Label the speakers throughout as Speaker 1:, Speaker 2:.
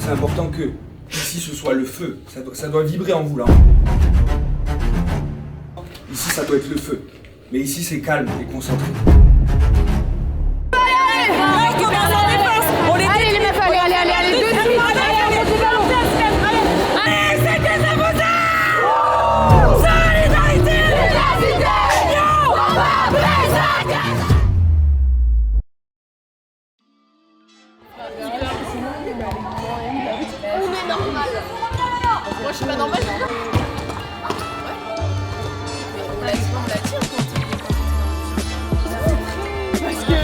Speaker 1: c'est important que ici ce soit le feu. Ça doit vibrer en vous là. Ici ça doit être le feu. Mais ici c'est calme et concentré.
Speaker 2: Allez les meufs, allez, deux de suite.
Speaker 3: Moi je suis pas normale. On l'a dit parce que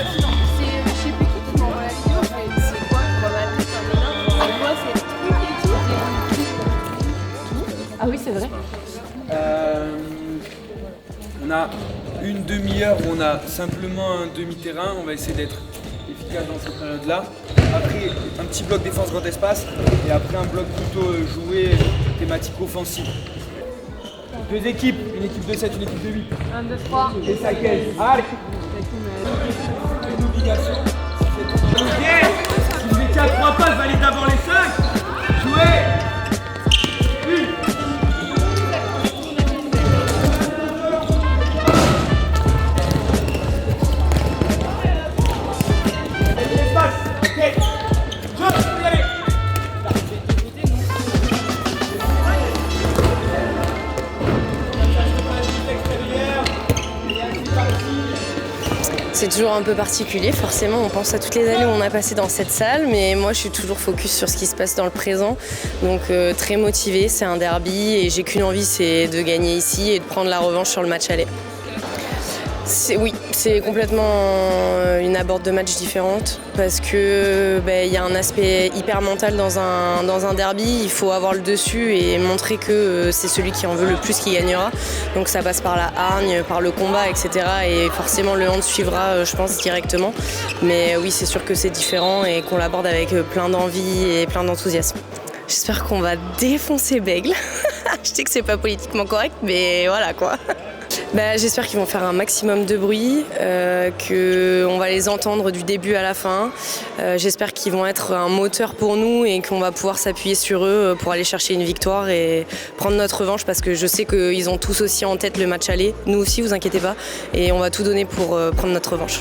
Speaker 3: c'est je sais plus qui m'a envoyé la vidéo, mais c'est quoi qu'on va appeler ça maintenant. Et moi c'est le truc et tout.
Speaker 2: Ah oui, c'est vrai.
Speaker 1: On a une demi-heure où on a simplement un demi-terrain. On va essayer d'être efficace dans cette période-là. Après, un petit bloc défense grand espace et après un bloc plutôt joué thématique offensive. Deux équipes, une équipe de 7, une équipe de 8.
Speaker 3: 1, 2, 3.
Speaker 1: Et ça caisse. Allez. Une obligation. Si vous étiez à 3 passes, validez d'abord les 5. Jouez.
Speaker 4: C'est toujours un peu particulier, forcément on pense à toutes les années où on a passé dans cette salle, mais moi je suis toujours focus sur ce qui se passe dans le présent, donc très motivée, c'est un derby et j'ai qu'une envie, c'est de gagner ici et de prendre la revanche sur le match aller. Oui, c'est complètement une aborde de match différente parce que y a un aspect hyper mental dans un derby, il faut avoir le dessus et montrer que c'est celui qui en veut le plus qui gagnera. Donc ça passe par la hargne, par le combat, etc. Et forcément le hand suivra, je pense, directement. Mais oui, c'est sûr que c'est différent et qu'on l'aborde avec plein d'envie et plein d'enthousiasme. J'espère qu'on va défoncer Bègle. Je sais que c'est pas politiquement correct, mais voilà quoi. J'espère qu'ils vont faire un maximum de bruit, qu'on va les entendre du début à la fin. J'espère qu'ils vont être un moteur pour nous et qu'on va pouvoir s'appuyer sur eux pour aller chercher une victoire et prendre notre revanche parce que je sais qu'ils ont tous aussi en tête le match aller. Nous aussi, vous inquiétez pas. Et on va tout donner pour prendre notre revanche.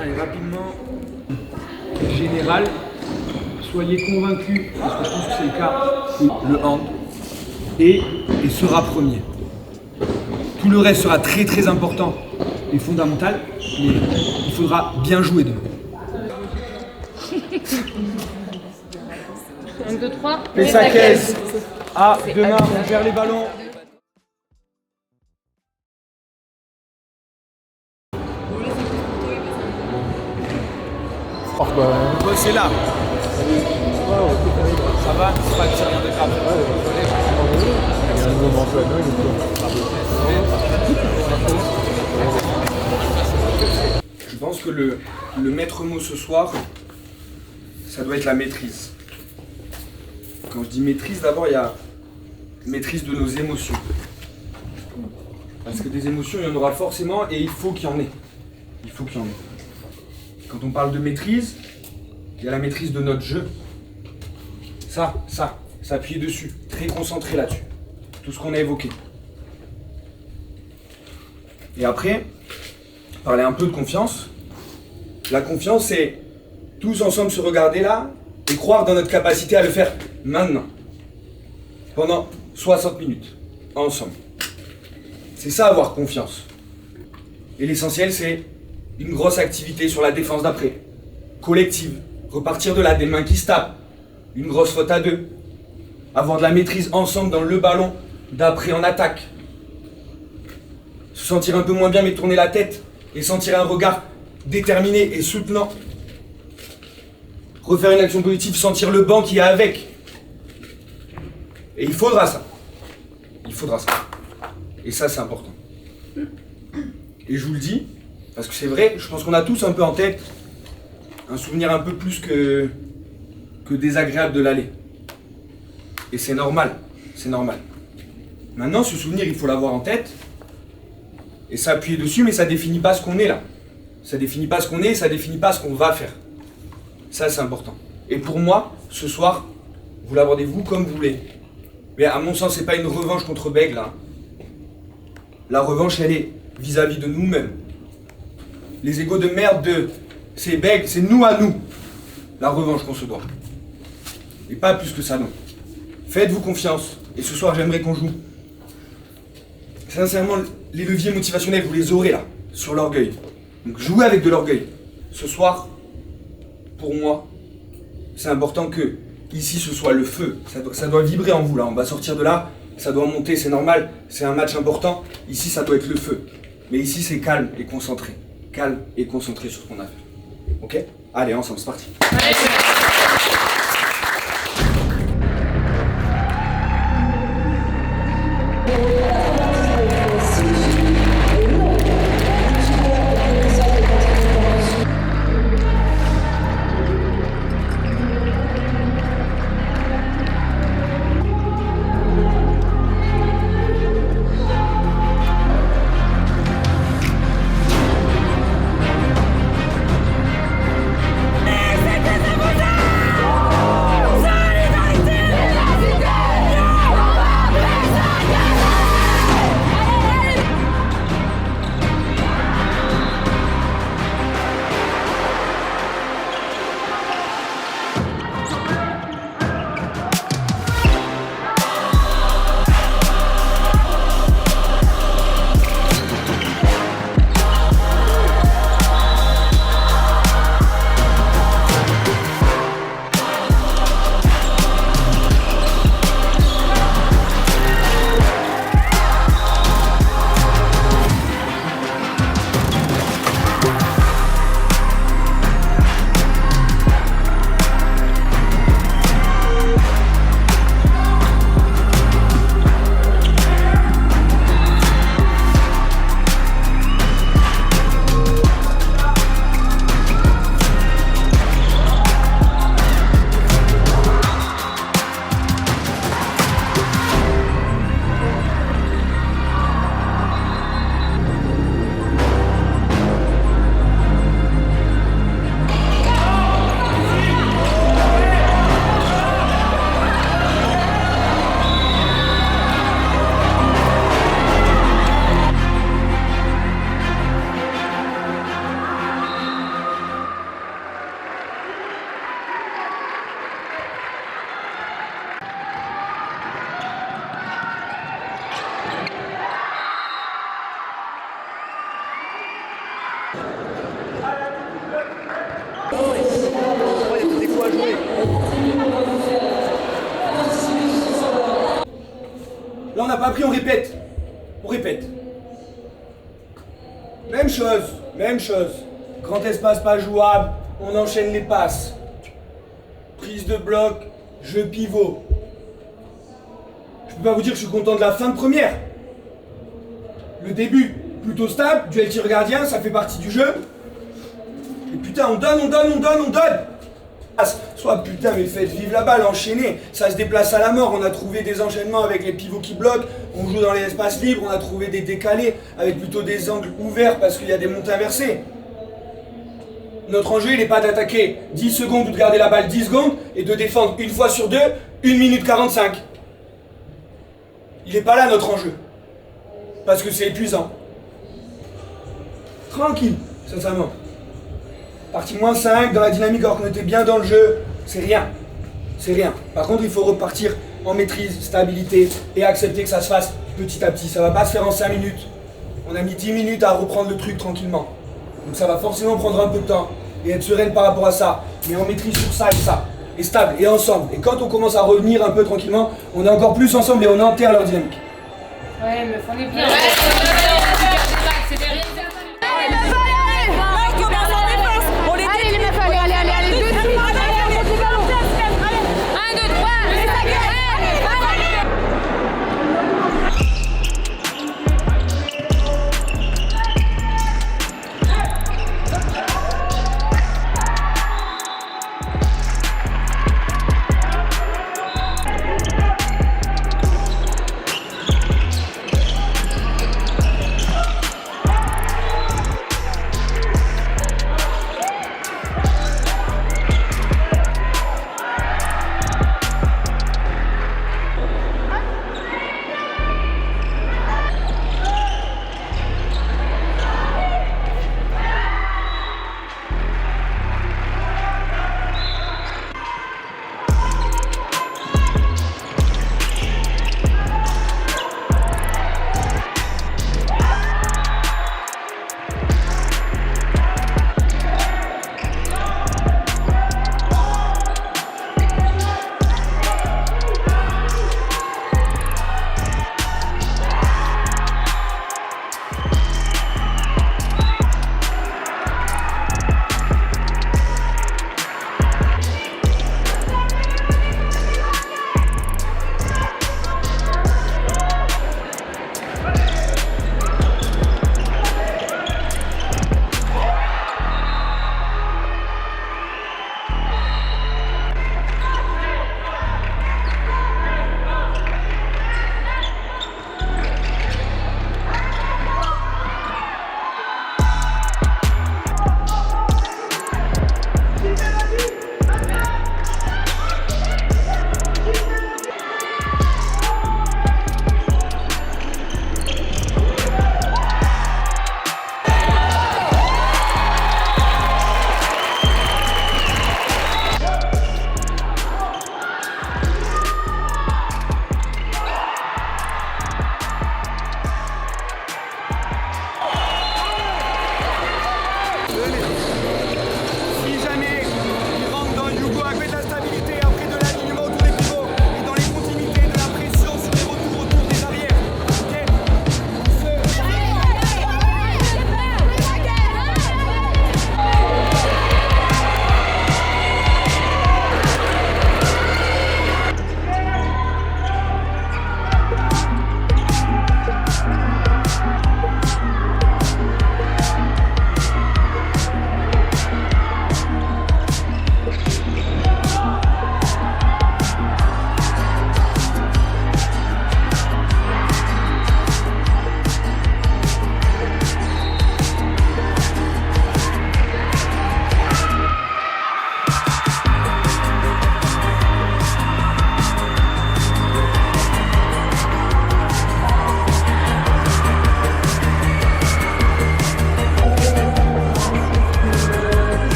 Speaker 1: Allez, rapidement, général, soyez convaincus, parce que je pense que c'est le cas, que le hand et sera premier. Tout le reste sera très très important et fondamental, mais il faudra bien jouer demain.
Speaker 3: 1, 2, 3.
Speaker 1: Fais sa caisse. Ah, demain, on perd les ballons. C'est là. Ça va, c'est pas que c'est rien de grave. Je pense que le maître mot ce soir, ça doit être la maîtrise. Quand je dis maîtrise, d'abord il y a maîtrise de nos émotions. Parce que des émotions, il y en aura forcément et il faut qu'il y en ait. Il faut qu'il y en ait. Quand on parle de maîtrise, il y a la maîtrise de notre jeu. S'appuyer dessus, très concentré là-dessus. Tout ce qu'on a évoqué. Et après, parler un peu de confiance. La confiance, c'est tous ensemble se regarder là et croire dans notre capacité à le faire maintenant. Pendant 60 minutes, ensemble. C'est ça, avoir confiance. Et l'essentiel, c'est une grosse activité sur la défense d'après. Collective. Repartir de là, des mains qui se tapent. Une grosse faute à deux. Avoir de la maîtrise ensemble dans le ballon d'après en attaque. Se sentir un peu moins bien mais tourner la tête et sentir un regard déterminé et soutenant. Refaire une action positive, sentir le banc qui est avec. Et il faudra ça. Il faudra ça. Et ça, c'est important. Et je vous le dis, parce que c'est vrai, je pense qu'on a tous un peu en tête un souvenir un peu plus que désagréable de l'aller. Et c'est normal. C'est normal. Maintenant, ce souvenir, il faut l'avoir en tête et s'appuyer dessus, mais ça définit pas ce qu'on est là. Ça définit pas ce qu'on est, ça définit pas ce qu'on va faire. Ça, c'est important. Et pour moi, ce soir, vous l'abordez vous comme vous voulez. Mais à mon sens, c'est pas une revanche contre Bègle, là. La revanche, elle est vis-à-vis de nous-mêmes. Les égos de merde de c'est Bègle, c'est nous à nous. La revanche qu'on se doit. Et pas plus que ça, non. Faites-vous confiance. Et ce soir, j'aimerais qu'on joue. Sincèrement, les leviers motivationnels, vous les aurez là, sur l'orgueil. Donc jouez avec de l'orgueil. Ce soir, pour moi, c'est important que ici ce soit le feu. Ça doit vibrer en vous là. On va sortir de là, ça doit monter, c'est normal. C'est un match important. Ici, ça doit être le feu. Mais ici, c'est calme et concentré. Calme et concentré sur ce qu'on a fait. Ok ? Allez, ensemble, c'est parti. Là, on n'a pas appris, on répète. On répète. Même chose. Grand espace pas jouable, on enchaîne les passes. Prise de bloc, jeu pivot. Je peux pas vous dire que je suis content de la fin de première. Le début, plutôt stable, duel tir gardien, ça fait partie du jeu. putain, on donne. Soit putain, mais faites vivre la balle, enchaînez. Ça se déplace à la mort. On a trouvé des enchaînements avec les pivots qui bloquent. On joue dans les espaces libres. On a trouvé des décalés avec plutôt des angles ouverts parce qu'il y a des montées inversées. Notre enjeu, il n'est pas d'attaquer 10 secondes ou de garder la balle 10 secondes et de défendre une fois sur deux 1 minute 45. Il n'est pas là notre enjeu. Parce que c'est épuisant. Tranquille, sincèrement. Partie -5 dans la dynamique alors qu'on était bien dans le jeu, c'est rien. C'est rien. Par contre, il faut repartir en maîtrise, stabilité et accepter que ça se fasse petit à petit. Ça va pas se faire en 5 minutes. On a mis 10 minutes à reprendre le truc tranquillement. Donc ça va forcément prendre un peu de temps et être sereine par rapport à ça. Mais on maîtrise sur ça, et stable, et ensemble. Et quand on commence à revenir un peu tranquillement, on est encore plus ensemble et on enterre leur dynamique.
Speaker 3: Ouais, mais on est bien.
Speaker 2: Allez les meufs, allez, deux dessus.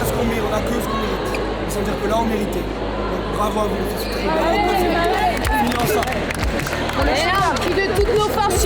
Speaker 1: ce qu'on mérite, on a que ce qu'on mérite. Ça veut dire que là, on méritait. Donc bravo à vous, c'est très bien. Finissons ça.
Speaker 3: Et là, qui de toutes nos forces